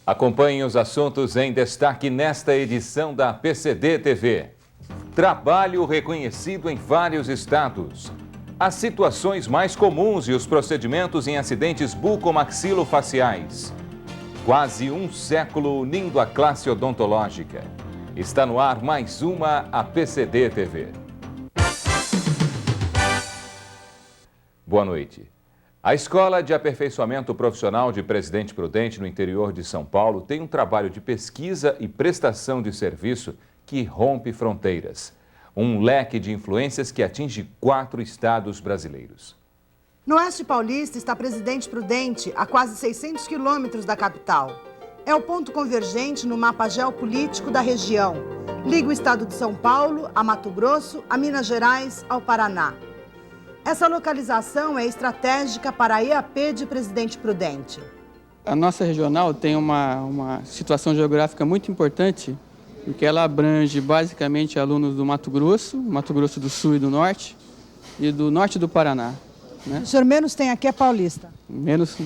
Acompanhe os assuntos em destaque nesta edição da PCD TV. Trabalho reconhecido em vários estados. As situações mais comuns e os procedimentos em acidentes bucomaxilofaciais. Quase um século unindo a classe odontológica. Está no ar mais uma APCD TV. Boa noite. A Escola de Aperfeiçoamento Profissional de Presidente Prudente, no interior de São Paulo, tem um trabalho de pesquisa e prestação de serviço que rompe fronteiras. Um leque de influências que atinge 4 estados brasileiros. No Oeste Paulista está Presidente Prudente, a quase 600 quilômetros da capital. É o ponto convergente no mapa geopolítico da região. Liga o estado de São Paulo a Mato Grosso, a Minas Gerais, ao Paraná. Essa localização é estratégica para a EAP de Presidente Prudente. A nossa regional tem uma situação geográfica muito importante, porque ela abrange basicamente alunos do Mato Grosso do Sul e do Norte, e do Norte do Paraná. Né? O senhor menos tem aqui é paulista? Menos,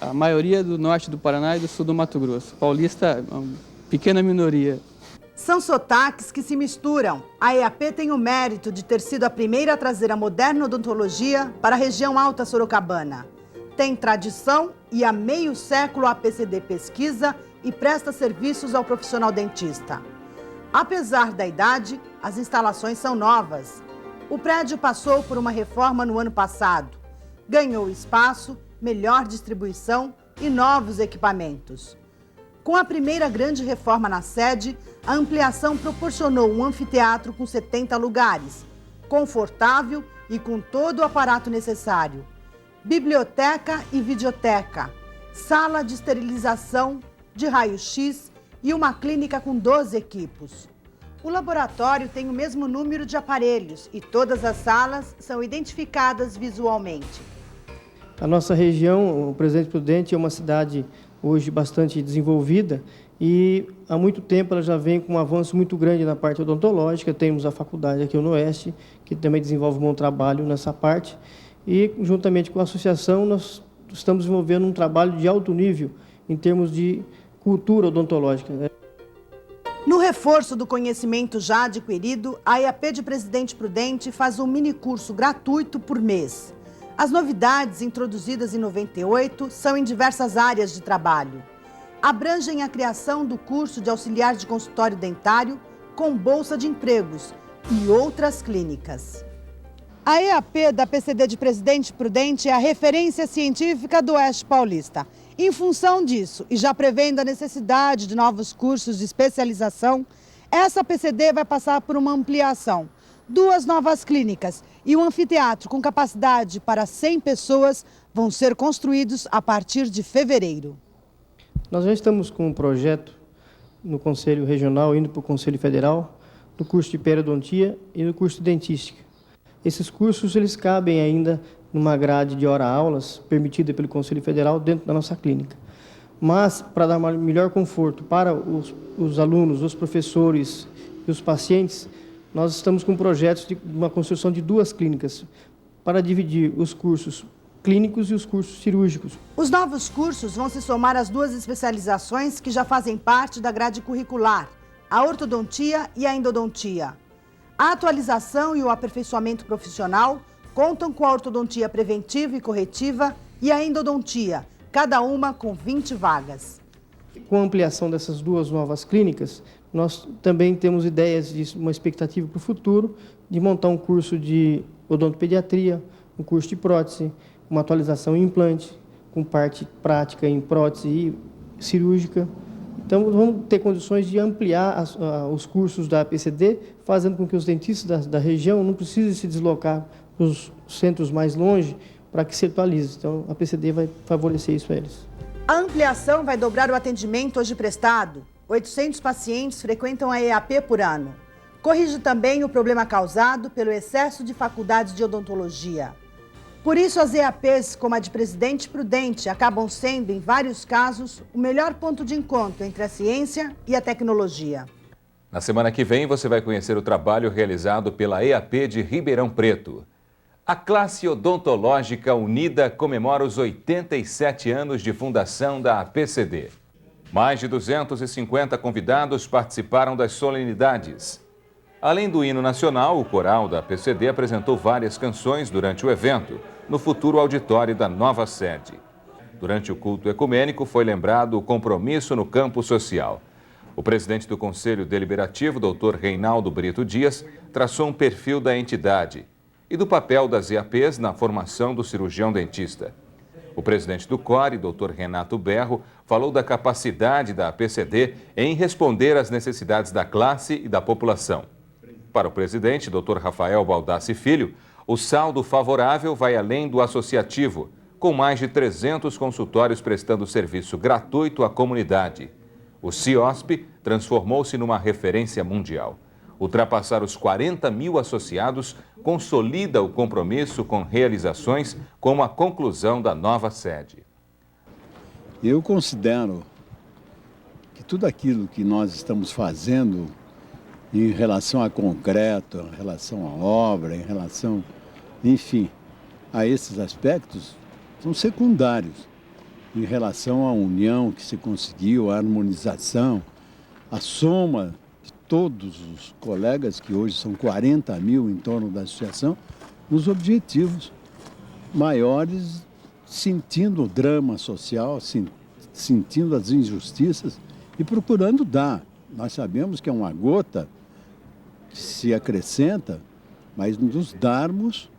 a maioria do Norte do Paraná e do Sul do Mato Grosso. Paulista, uma pequena minoria. São sotaques que se misturam. A EAP tem o mérito de ter sido a primeira a trazer a moderna odontologia para a região alta sorocabana. Tem tradição e há meio século a APCD pesquisa e presta serviços ao profissional dentista. Apesar da idade, as instalações são novas. O prédio passou por uma reforma no ano passado. Ganhou espaço, melhor distribuição e novos equipamentos. Com a primeira grande reforma na sede, a ampliação proporcionou um anfiteatro com 70 lugares, confortável e com todo o aparato necessário. Biblioteca e videoteca, sala de esterilização, de raio-x e uma clínica com 12 equipos. O laboratório tem o mesmo número de aparelhos e todas as salas são identificadas visualmente. A nossa região, o Presidente Prudente, é uma cidade hoje bastante desenvolvida e há muito tempo ela já vem com um avanço muito grande na parte odontológica. Temos a faculdade aqui no Oeste, que também desenvolve um bom trabalho nessa parte, e juntamente com a associação nós estamos desenvolvendo um trabalho de alto nível em termos de cultura odontológica, né? No reforço do conhecimento já adquirido, a EAP de Presidente Prudente faz um minicurso gratuito por mês. As novidades introduzidas em 98 são em diversas áreas de trabalho. Abrangem a criação do curso de auxiliar de consultório dentário com bolsa de empregos e outras clínicas. A EAP da PCD de Presidente Prudente é a referência científica do Oeste Paulista. Em função disso, e já prevendo a necessidade de novos cursos de especialização, essa PCD vai passar por uma ampliação. 2 novas clínicas e um anfiteatro com capacidade para 100 pessoas vão ser construídos a partir de fevereiro. Nós já estamos com um projeto no Conselho Regional, indo para o Conselho Federal, do curso de periodontia e do curso de dentística. Esses cursos eles cabem ainda numa grade de hora-aulas permitida pelo Conselho Federal dentro da nossa clínica. Mas, para dar um melhor conforto para os alunos, os professores e os pacientes, nós estamos com projetos de uma construção de 2 clínicas para dividir os cursos clínicos e os cursos cirúrgicos. Os novos cursos vão se somar às 2 especializações que já fazem parte da grade curricular, a ortodontia e a endodontia. A atualização e o aperfeiçoamento profissional contam com a ortodontia preventiva e corretiva e a endodontia, cada uma com 20 vagas. Com a ampliação dessas 2 novas clínicas, nós também temos ideias de uma expectativa para o futuro de montar um curso de odontopediatria, um curso de prótese, uma atualização em implante, com parte prática em prótese e cirúrgica. Então, vamos ter condições de ampliar os cursos da APCD, fazendo com que os dentistas da região não precisem se deslocar para os centros mais longe para que se atualize. Então, a APCD vai favorecer isso a eles. A ampliação vai dobrar o atendimento hoje prestado. 800 pacientes frequentam a EAP por ano. Corrige também o problema causado pelo excesso de faculdades de odontologia. Por isso, as EAPs, como a de Presidente Prudente, acabam sendo, em vários casos, o melhor ponto de encontro entre a ciência e a tecnologia. Na semana que vem, você vai conhecer o trabalho realizado pela EAP de Ribeirão Preto. A classe odontológica unida comemora os 87 anos de fundação da APCD. Mais de 250 convidados participaram das solenidades. Além do hino nacional, o coral da PCD apresentou várias canções durante o evento, no futuro auditório da nova sede. Durante o culto ecumênico, foi lembrado o compromisso no campo social. O presidente do Conselho Deliberativo, Dr. Reinaldo Brito Dias, traçou um perfil da entidade e do papel das EAPs na formação do cirurgião dentista. O presidente do CORE, Dr. Renato Berro, falou da capacidade da PCD em responder às necessidades da classe e da população. Para o presidente, Dr. Rafael Baldassi Filho, o saldo favorável vai além do associativo, com mais de 300 consultórios prestando serviço gratuito à comunidade. O CIOSP transformou-se numa referência mundial. Ultrapassar os 40 mil associados consolida o compromisso com realizações como a conclusão da nova sede. Eu considero que tudo aquilo que nós estamos fazendo em relação a concreto, em relação à obra, em relação, enfim, a esses aspectos, são secundários em relação à união que se conseguiu, a harmonização, a soma de todos os colegas, que hoje são 40 mil em torno da associação, nos objetivos maiores, sentindo o drama social, sentindo as injustiças e procurando dar. Nós sabemos que é uma gota que se acrescenta, mas nos darmos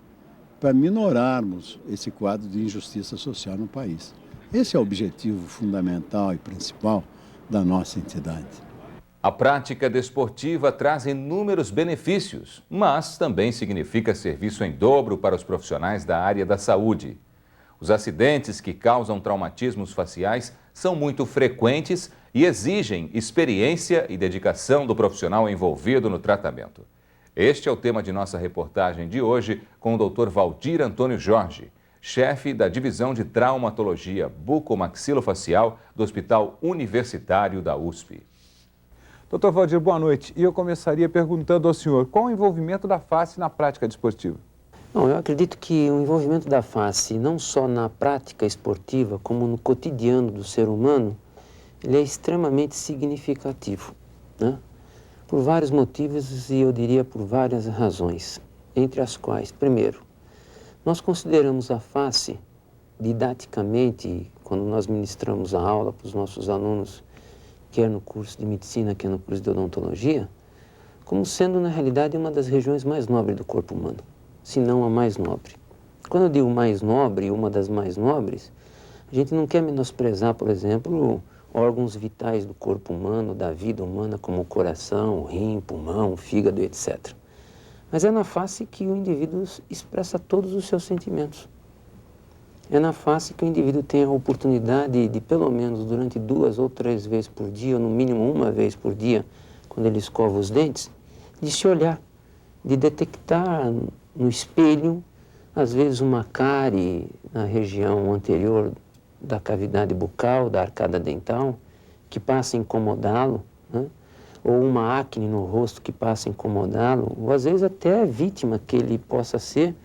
para minorarmos esse quadro de injustiça social no país. Esse é o objetivo fundamental e principal da nossa entidade. A prática desportiva traz inúmeros benefícios, mas também significa serviço em dobro para os profissionais da área da saúde. Os acidentes que causam traumatismos faciais são muito frequentes e exigem experiência e dedicação do profissional envolvido no tratamento. Este é o tema de nossa reportagem de hoje com o Dr. Valdir Antônio Jorge, chefe da Divisão de Traumatologia Bucomaxilofacial do Hospital Universitário da USP. Dr. Valdir, boa noite. E eu começaria perguntando ao senhor, qual o envolvimento da face na prática desportiva? Bom, eu acredito que o envolvimento da face, não só na prática esportiva, como no cotidiano do ser humano, ele é extremamente significativo, né? Por vários motivos e eu diria por várias razões, entre as quais, primeiro, nós consideramos a face, didaticamente, quando nós ministramos a aula para os nossos alunos, quer no curso de medicina, quer no curso de odontologia, como sendo, na realidade, uma das regiões mais nobres do corpo humano, se não a mais nobre. Quando eu digo mais nobre, uma das mais nobres, a gente não quer menosprezar, por exemplo, órgãos vitais do corpo humano, da vida humana, como o coração, o rim, pulmão, o fígado, etc. Mas é na face que o indivíduo expressa todos os seus sentimentos. É na face que o indivíduo tem a oportunidade de, pelo menos durante 2 ou 3 vezes por dia, ou no mínimo 1 vez por dia, quando ele escova os dentes, de se olhar, de detectar no espelho, às vezes uma cárie na região anterior da cavidade bucal, da arcada dental, que passa a incomodá-lo, né? Ou uma acne no rosto que passa a incomodá-lo, ou às vezes até a vítima que ele possa ser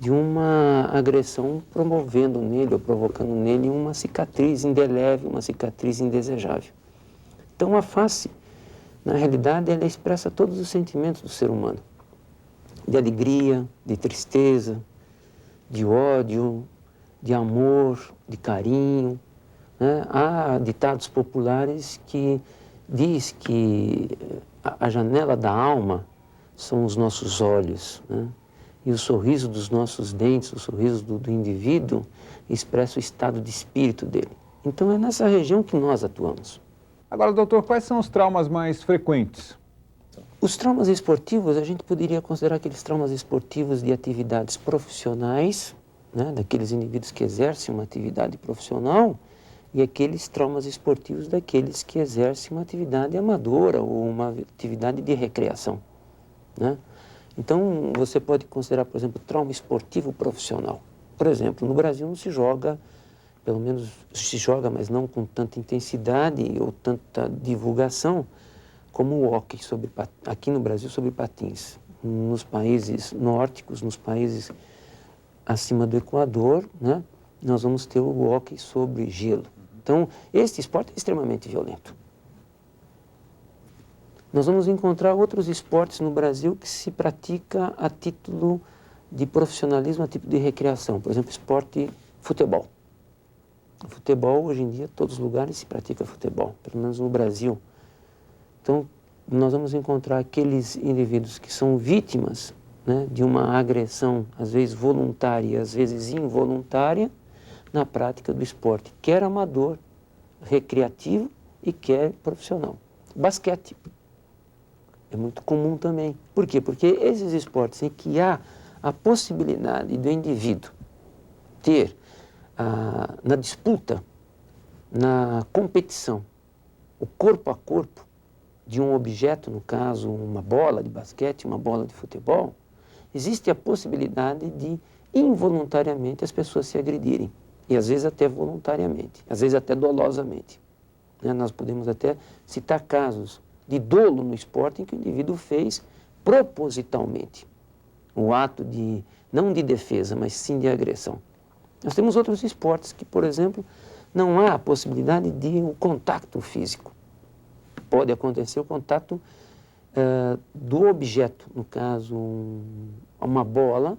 de uma agressão promovendo nele ou provocando nele uma cicatriz indelével, uma cicatriz indesejável. Então a face, na realidade, ela expressa todos os sentimentos do ser humano, de alegria, de tristeza, de ódio, de amor, de carinho, né? Há ditados populares que diz que a janela da alma são os nossos olhos, né? E o sorriso dos nossos dentes, o sorriso do indivíduo, expressa o estado de espírito dele. Então é nessa região que nós atuamos. Agora, doutor, quais são os traumas mais frequentes? Os traumas esportivos, a gente poderia considerar aqueles traumas esportivos de atividades profissionais, né, daqueles indivíduos que exercem uma atividade profissional, e aqueles traumas esportivos daqueles que exercem uma atividade amadora ou uma atividade de recreação, né? Então, você pode considerar, por exemplo, trauma esportivo profissional. Por exemplo, no Brasil não se joga, pelo menos se joga, mas não com tanta intensidade ou tanta divulgação, como o hóquei aqui no Brasil sobre patins. Nos países nórdicos, nos países acima do Equador, né, nós vamos ter o hóquei sobre gelo. Então, este esporte é extremamente violento. Nós vamos encontrar outros esportes no Brasil que se pratica a título de profissionalismo, a título de recreação. Por exemplo, esporte futebol. O futebol, hoje em dia, todos os lugares se pratica futebol, pelo menos no Brasil. Então, nós vamos encontrar aqueles indivíduos que são vítimas, né, de uma agressão, às vezes voluntária, às vezes involuntária, na prática do esporte, quer amador, recreativo e quer profissional. Basquete é muito comum também. Por quê? Porque esses esportes em que há a possibilidade do indivíduo ter, na disputa, na competição, o corpo a corpo de um objeto, no caso, uma bola de basquete, uma bola de futebol, existe a possibilidade de, involuntariamente, as pessoas se agredirem. E às vezes até voluntariamente, às vezes até dolosamente. Né? Nós podemos até citar casos de dolo no esporte em que o indivíduo fez propositalmente o ato de, não de defesa, mas sim de agressão. Nós temos outros esportes que, por exemplo, não há a possibilidade de um contato físico. Pode acontecer o contato do objeto, no caso, uma bola,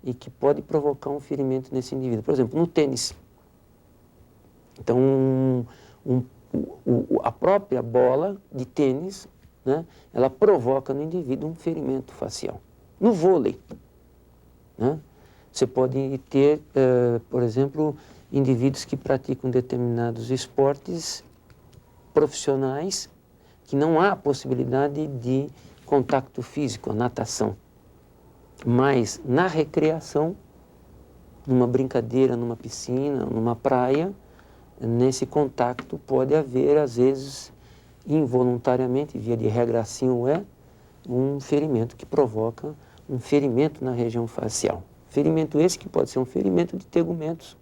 e que pode provocar um ferimento nesse indivíduo. Por exemplo, no tênis. Então, a própria bola de tênis, né, ela provoca no indivíduo um ferimento facial. No vôlei, né, você pode ter, por exemplo, indivíduos que praticam determinados esportes profissionais que não há possibilidade de contato físico, a natação. Mas na recreação, numa brincadeira, numa piscina, numa praia, nesse contato pode haver, às vezes, involuntariamente, via de regra assim o é, um ferimento que provoca um ferimento na região facial. Ferimento esse que pode ser um ferimento de tegumentos,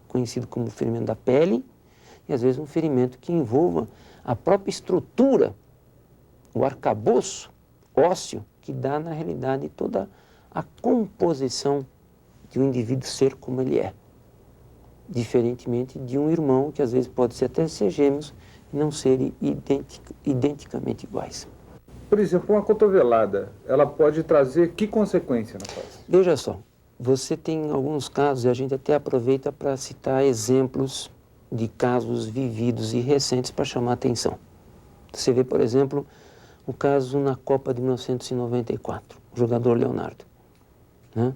conhecido como ferimento da pele, e às vezes um ferimento que envolva a própria estrutura, o arcabouço ósseo, que dá, na realidade, toda a composição de um indivíduo ser como ele é. Diferentemente de um irmão, que às vezes pode ser até ser gêmeos, e não serem identicamente iguais. Por exemplo, uma cotovelada, ela pode trazer que consequência na face? Veja só, você tem alguns casos, e a gente até aproveita para citar exemplos de casos vividos e recentes para chamar a atenção. Você vê, por exemplo, o caso na Copa de 1994, o jogador Leonardo, né?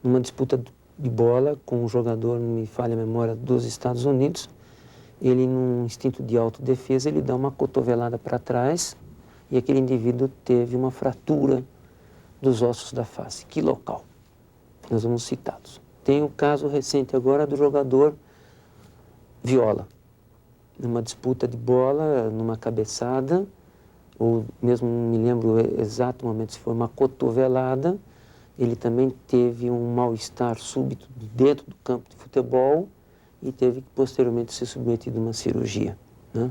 Numa disputa de bola com um jogador, não me falha a memória, dos Estados Unidos, ele, num instinto de autodefesa, ele dá uma cotovelada para trás e aquele indivíduo teve uma fratura dos ossos da face. Que local? Nós vamos citá-los. Tem o caso recente agora do jogador Viola, numa disputa de bola, numa cabeçada, ou mesmo não me lembro o exato momento se foi uma cotovelada, ele também teve um mal-estar súbito dentro do campo de futebol e teve que posteriormente ser submetido a uma cirurgia, né?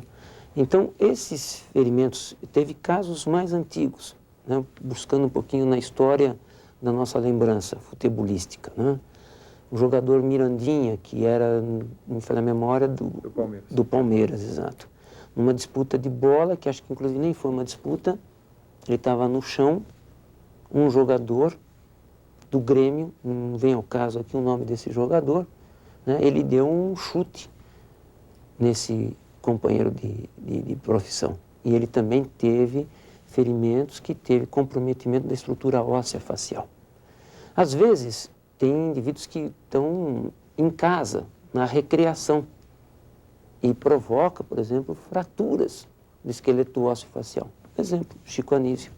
Então, esses ferimentos, teve casos mais antigos, né, buscando um pouquinho na história da nossa lembrança futebolística, né? O jogador Mirandinha, que era, me falha a memória, do Palmeiras, exato. Numa disputa de bola, que acho que inclusive nem foi uma disputa, ele estava no chão, um jogador do Grêmio, não vem ao caso aqui o nome desse jogador, né, ele deu um chute nesse companheiro de profissão. E ele também teve ferimentos que teve comprometimento da estrutura óssea facial. Às vezes, tem indivíduos que estão em casa, na recreação, e provoca, por exemplo, fraturas do esqueleto ósseo facial. Exemplo, Chico Anísio.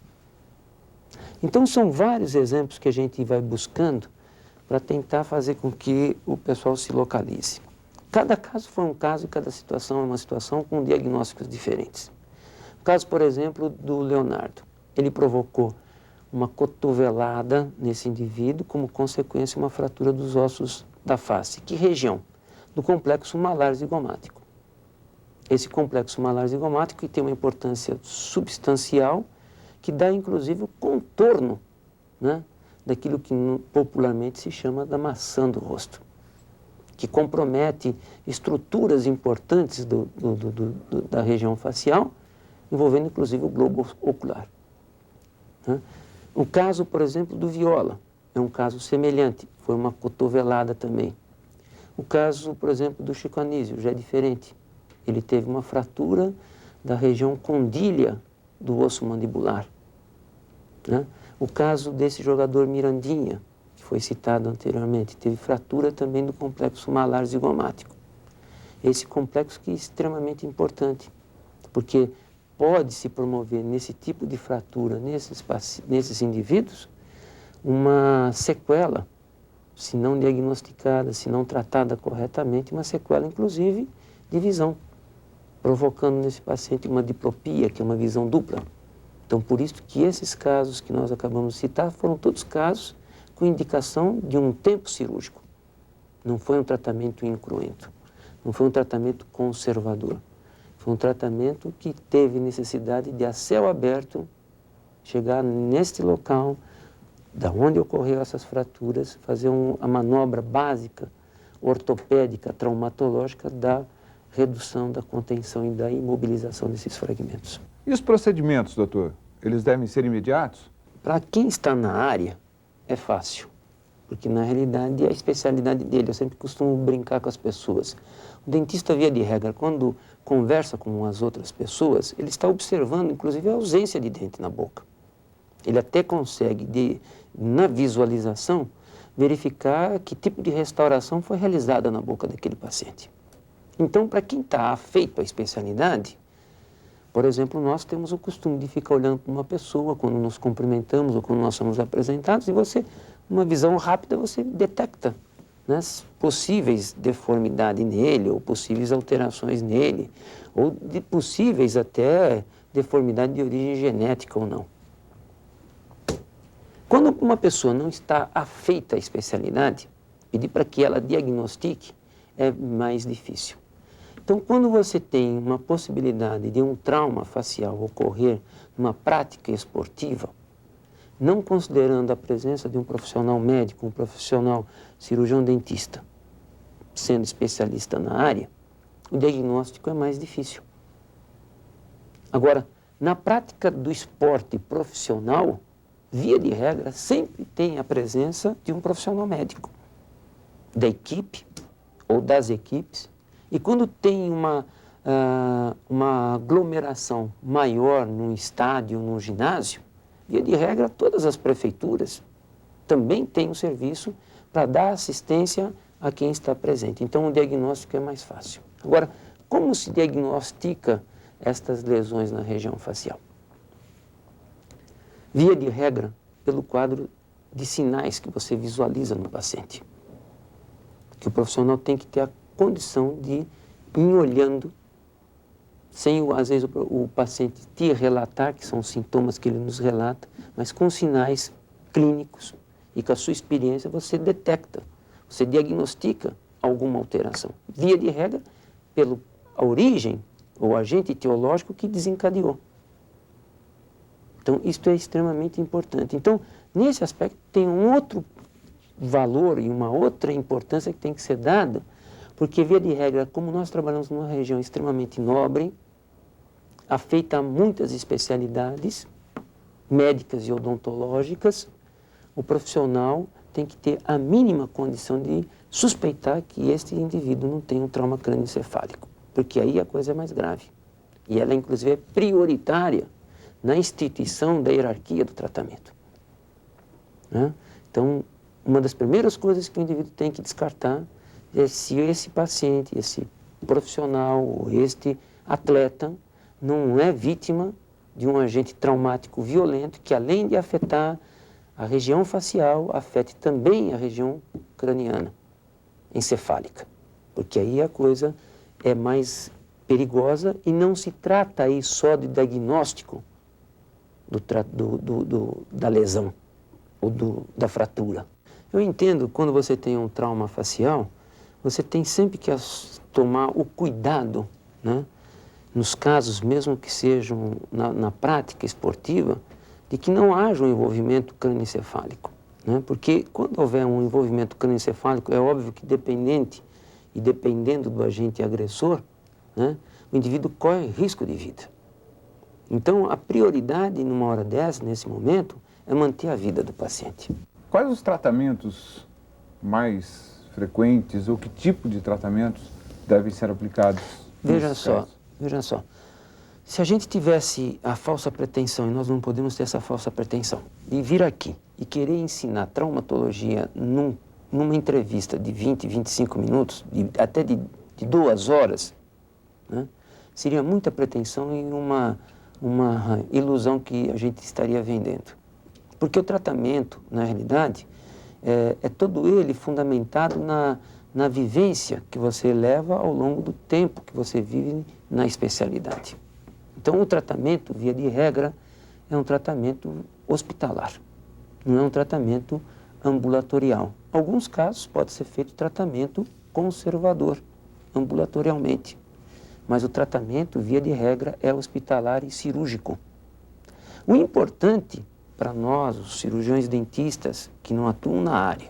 Então, são vários exemplos que a gente vai buscando para tentar fazer com que o pessoal se localize. Cada caso foi um caso e cada situação é uma situação com diagnósticos diferentes. O caso, por exemplo, do Leonardo. Ele provocou uma cotovelada nesse indivíduo, como consequência uma fratura dos ossos da face. Que região? Do complexo malar zigomático. Esse complexo malar zigomático que tem uma importância substancial, que dá inclusive o contorno, né, daquilo que popularmente se chama da maçã do rosto. que compromete estruturas importantes da região facial, envolvendo inclusive o globo ocular. Né? O caso, por exemplo, do Viola é um caso semelhante, foi uma cotovelada também. O caso, por exemplo, do Chico Anísio já é diferente. Ele teve uma fratura da região condília do osso mandibular. Né? O caso desse jogador Mirandinha, que foi citado anteriormente, teve fratura também do complexo malar zigomático. Esse complexo que é extremamente importante, porque pode se promover nesse tipo de fratura, nesses indivíduos, uma sequela, se não diagnosticada, se não tratada corretamente, uma sequela, inclusive, de visão, provocando nesse paciente uma diplopia, que é uma visão dupla. Então, por isso que esses casos que nós acabamos de citar foram todos casos com indicação de um tempo cirúrgico. Não foi um tratamento incruento, não foi um tratamento conservador. Foi um tratamento que teve necessidade de, a céu aberto, chegar neste local, da onde ocorreu essas fraturas, fazer a manobra básica, ortopédica, traumatológica da redução, da contenção e da imobilização desses fragmentos. E os procedimentos, doutor? Eles devem ser imediatos? Para quem está na área, é fácil, porque na realidade é a especialidade dele. Eu sempre costumo brincar com as pessoas. O dentista, via de regra, quando conversa com as outras pessoas, ele está observando, inclusive, a ausência de dente na boca. Ele até consegue, na visualização, verificar que tipo de restauração foi realizada na boca daquele paciente. Então, para quem está afeito à especialidade, por exemplo, nós temos o costume de ficar olhando para uma pessoa quando nos cumprimentamos ou quando nós somos apresentados e você, numa visão rápida, você detecta, né, possíveis deformidades nele ou possíveis alterações nele ou de possíveis até deformidade de origem genética ou não. Quando uma pessoa não está afeita à especialidade, pedir para que ela diagnostique é mais difícil. Então, quando você tem uma possibilidade de um trauma facial ocorrer numa prática esportiva, não considerando a presença de um profissional médico, um profissional cirurgião dentista, sendo especialista na área, o diagnóstico é mais difícil. Agora, na prática do esporte profissional, via de regra, sempre tem a presença de um profissional médico, da equipe ou das equipes. E quando tem uma aglomeração maior num estádio, num ginásio, via de regra, todas as prefeituras também têm um serviço para dar assistência a quem está presente. Então, o diagnóstico é mais fácil. Agora, como se diagnostica estas lesões na região facial? Via de regra, pelo quadro de sinais que você visualiza no paciente. Que o profissional tem que ter a condição de ir olhando, sem às vezes o paciente te relatar, que são os sintomas que ele nos relata, mas com sinais clínicos e com a sua experiência você detecta, você diagnostica alguma alteração. Via de regra, pela origem ou agente etiológico que desencadeou. Então, isso é extremamente importante. Então, nesse aspecto, tem um outro valor e uma outra importância que tem que ser dada, porque, via de regra, como nós trabalhamos numa região extremamente nobre, afeita a muitas especialidades médicas e odontológicas, o profissional tem que ter a mínima condição de suspeitar que este indivíduo não tem um trauma crânioencefálico, porque aí a coisa é mais grave. E ela, inclusive, é prioritária na instituição da hierarquia do tratamento. Né? Então, uma das primeiras coisas que o indivíduo tem que descartar é se esse paciente, esse profissional ou este atleta não é vítima de um agente traumático violento que, além de afetar a região facial, afete também a região craniana, encefálica. Porque aí a coisa é mais perigosa e não se trata aí só de diagnóstico da lesão ou da fratura. Eu entendo que quando você tem um trauma facial, você tem sempre que tomar o cuidado, né, nos casos, mesmo que sejam na prática esportiva, de que não haja um envolvimento crânioencefálico. Né? Porque quando houver um envolvimento crânioencefálico, é óbvio que dependente e dependendo do agente agressor, né, o indivíduo corre risco de vida. Então, a prioridade numa hora dessa, nesse momento, é manter a vida do paciente. Quais os tratamentos mais frequentes ou que tipo de tratamentos devem ser aplicados? Veja só. Se a gente tivesse a falsa pretensão, e nós não podemos ter essa falsa pretensão, de vir aqui e querer ensinar traumatologia numa entrevista de 20, 25 minutos, até de 2 horas, né, seria muita pretensão e uma ilusão que a gente estaria vendendo. Porque o tratamento, na realidade, é todo ele fundamentado na vivência que você leva ao longo do tempo que você vive na especialidade. Então, o tratamento, via de regra, é um tratamento hospitalar, não é um tratamento ambulatorial. Em alguns casos, pode ser feito tratamento conservador, ambulatorialmente. Mas o tratamento, via de regra, é hospitalar e cirúrgico. O importante para nós, os cirurgiões dentistas que não atuam na área,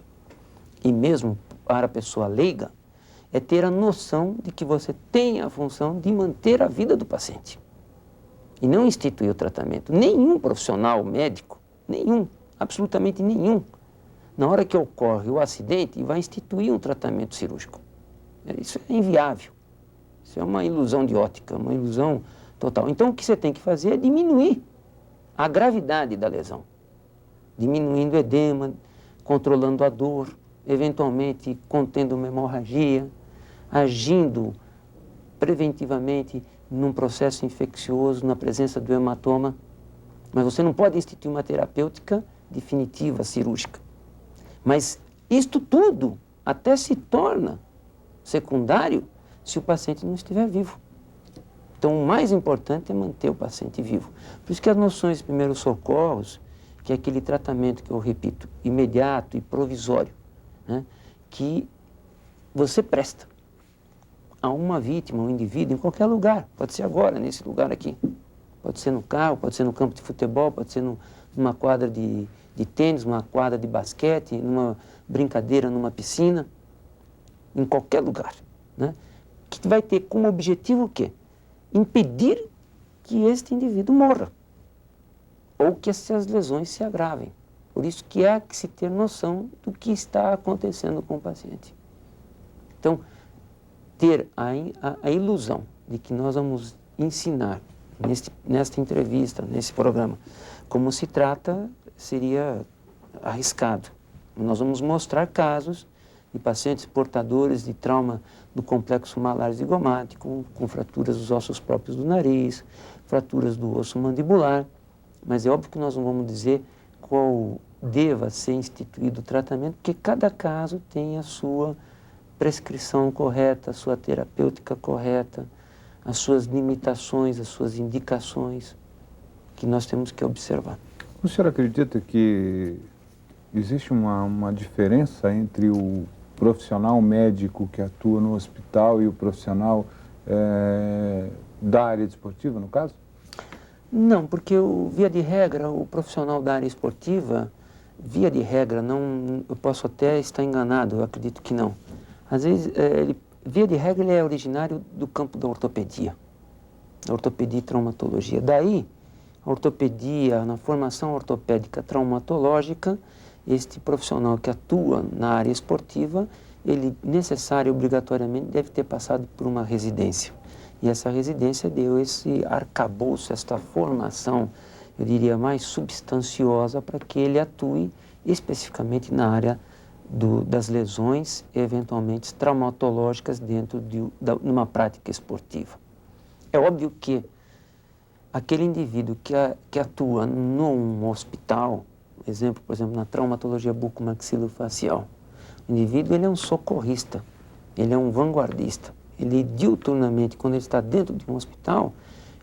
e mesmo para a pessoa leiga, é ter a noção de que você tem a função de manter a vida do paciente. E não instituir o tratamento. Nenhum profissional médico, absolutamente nenhum, na hora que ocorre o acidente, vai instituir um tratamento cirúrgico. Isso é inviável. Isso é uma ilusão de ótica, uma ilusão total. Então, o que você tem que fazer é diminuir a gravidade da lesão. Diminuindo o edema, controlando a dor, eventualmente contendo uma hemorragia, agindo preventivamente num processo infeccioso, na presença do hematoma. Mas você não pode instituir uma terapêutica definitiva, cirúrgica. Mas isto tudo até se torna secundário se o paciente não estiver vivo. Então, o mais importante é manter o paciente vivo. Por isso que as noções de primeiros socorros, que é aquele tratamento que eu repito, imediato e provisório, né, que você presta a uma vítima, um indivíduo, em qualquer lugar. Pode ser agora, nesse lugar aqui. Pode ser no carro, pode ser no campo de futebol, pode ser numa quadra de tênis, numa quadra de basquete, numa brincadeira, numa piscina, em qualquer lugar, né? Que vai ter como objetivo o quê? Impedir que este indivíduo morra ou que essas lesões se agravem. Por isso que há que se ter noção do que está acontecendo com o paciente. Então, ter a ilusão de que nós vamos ensinar nesta entrevista, nesse programa, como se trata, seria arriscado. Nós vamos mostrar casos de pacientes portadores de trauma do complexo malar zigomático, com fraturas dos ossos próprios do nariz, fraturas do osso mandibular, mas é óbvio que nós não vamos dizer qual deva ser instituído o tratamento, porque cada caso tem a sua prescrição correta, a sua terapêutica correta, as suas limitações, as suas indicações, que nós temos que observar. O senhor acredita que existe uma diferença entre o profissional médico que atua no hospital e o profissional da área esportiva, no caso? Não, porque, via de regra, o profissional da área esportiva, via de regra, não, eu posso até estar enganado, eu acredito que não. Às vezes, via de regra, ele é originário do campo da ortopedia e traumatologia. Daí, a ortopedia, na formação ortopédica traumatológica, este profissional que atua na área esportiva, ele necessário, obrigatoriamente, deve ter passado por uma residência. E essa residência deu esse arcabouço, esta formação, eu diria, mais substanciosa para que ele atue especificamente na área das lesões, eventualmente traumatológicas dentro de uma prática esportiva. É óbvio que aquele indivíduo que atua num hospital, exemplo, por exemplo, na traumatologia bucomaxilofacial, o indivíduo ele é um socorrista, ele é um vanguardista. Ele, diuturnamente, quando ele está dentro de um hospital,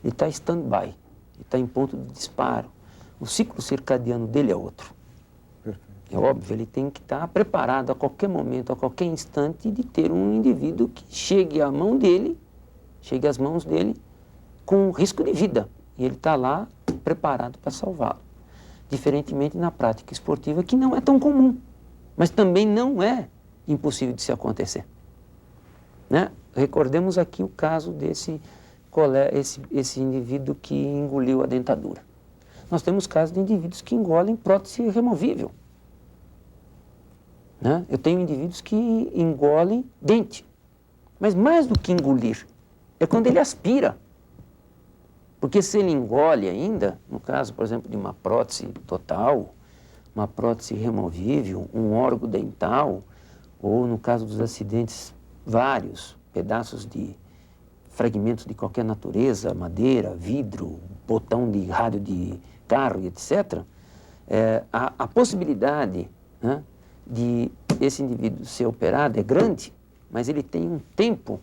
ele está stand-by, ele está em ponto de disparo. O ciclo circadiano dele é outro. Perfeito. É óbvio, ele tem que estar preparado a qualquer momento, a qualquer instante, de ter um indivíduo que chegue às mãos dele com risco de vida. E ele está lá preparado para salvá-lo. Diferentemente na prática esportiva, que não é tão comum, mas também não é impossível de se acontecer. né? Recordemos aqui o caso desse esse indivíduo que engoliu a dentadura. Nós temos casos de indivíduos que engolem prótese removível, né? Eu tenho indivíduos que engolem dente, mas mais do que engolir, é quando ele aspira. Porque se ele engole ainda, no caso, por exemplo, de uma prótese total, uma prótese removível, um órgão dental, ou no caso dos acidentes, vários pedaços de fragmentos de qualquer natureza, madeira, vidro, botão de rádio de carro, etc., a possibilidade, né, de esse indivíduo ser operado é grande, mas ele tem um tempo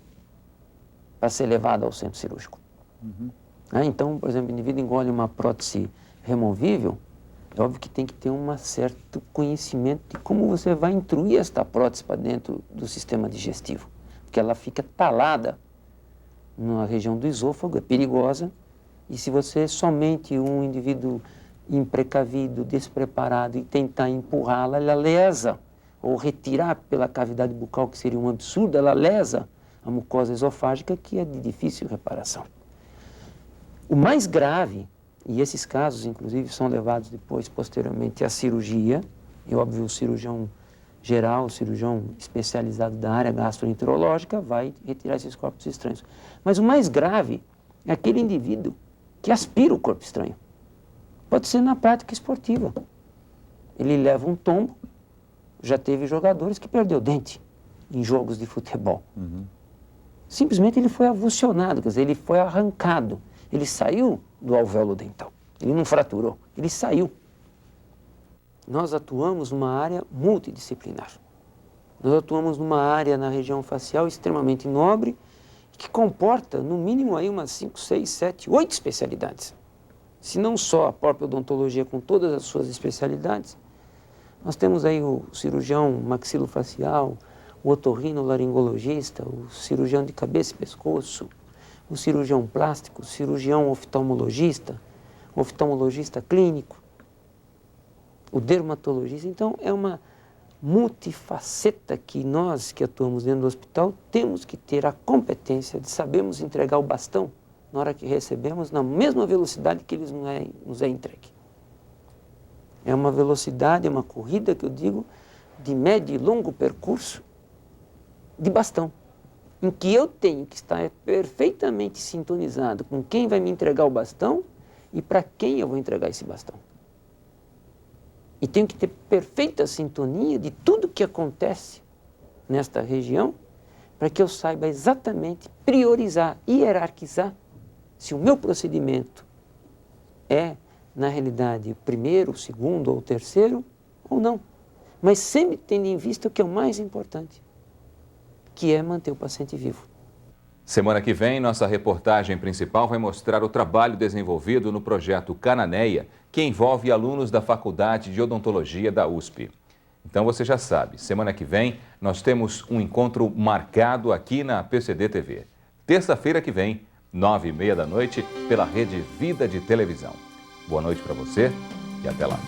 para ser levado ao centro cirúrgico. Então, por exemplo, o indivíduo engole uma prótese removível, é óbvio que tem que ter um certo conhecimento de como você vai intruir esta prótese para dentro do sistema digestivo, porque ela fica talada na região do esôfago, é perigosa, e se você somente um indivíduo imprecavido, despreparado e tentar empurrá-la, ela lesa, ou retirar pela cavidade bucal, que seria um absurdo, ela lesa a mucosa esofágica, que é de difícil reparação. O mais grave, e esses casos, inclusive, são levados depois, posteriormente, à cirurgia, e óbvio, o cirurgião geral, o cirurgião especializado da área gastroenterológica vai retirar esses corpos estranhos. Mas o mais grave é aquele indivíduo que aspira o corpo estranho. Pode ser na prática esportiva. Ele leva um tombo, já teve jogadores que perdeu dente em jogos de futebol. Simplesmente ele foi avulsionado, quer dizer, ele foi arrancado. Ele saiu do alvéolo dental, ele não fraturou, ele saiu. Nós atuamos numa área multidisciplinar. Nós atuamos numa área na região facial extremamente nobre, que comporta, no mínimo, aí umas 5, 6, 7, 8 especialidades. Se não só a própria odontologia com todas as suas especialidades, nós temos aí o cirurgião maxilofacial, o otorrinolaringologista, o cirurgião de cabeça e pescoço, o cirurgião plástico, o cirurgião oftalmologista, o oftalmologista clínico, o dermatologista. Então, é uma multifaceta que nós, que atuamos dentro do hospital, temos que ter a competência de sabermos entregar o bastão na hora que recebemos, na mesma velocidade que ele nos é entregue. É uma velocidade, é uma corrida, que eu digo, de médio e longo percurso de bastão, em que eu tenho que estar perfeitamente sintonizado com quem vai me entregar o bastão e para quem eu vou entregar esse bastão. E tenho que ter perfeita sintonia de tudo que acontece nesta região para que eu saiba exatamente priorizar, hierarquizar se o meu procedimento é, na realidade, o primeiro, o segundo ou o terceiro ou não. Mas sempre tendo em vista o que é o mais importante, que é manter o paciente vivo. Semana que vem, nossa reportagem principal vai mostrar o trabalho desenvolvido no projeto Cananeia, que envolve alunos da Faculdade de Odontologia da USP. Então você já sabe, semana que vem nós temos um encontro marcado aqui na PCD TV. Terça-feira que vem, 9h30 da noite, pela Rede Vida de Televisão. Boa noite para você e até lá.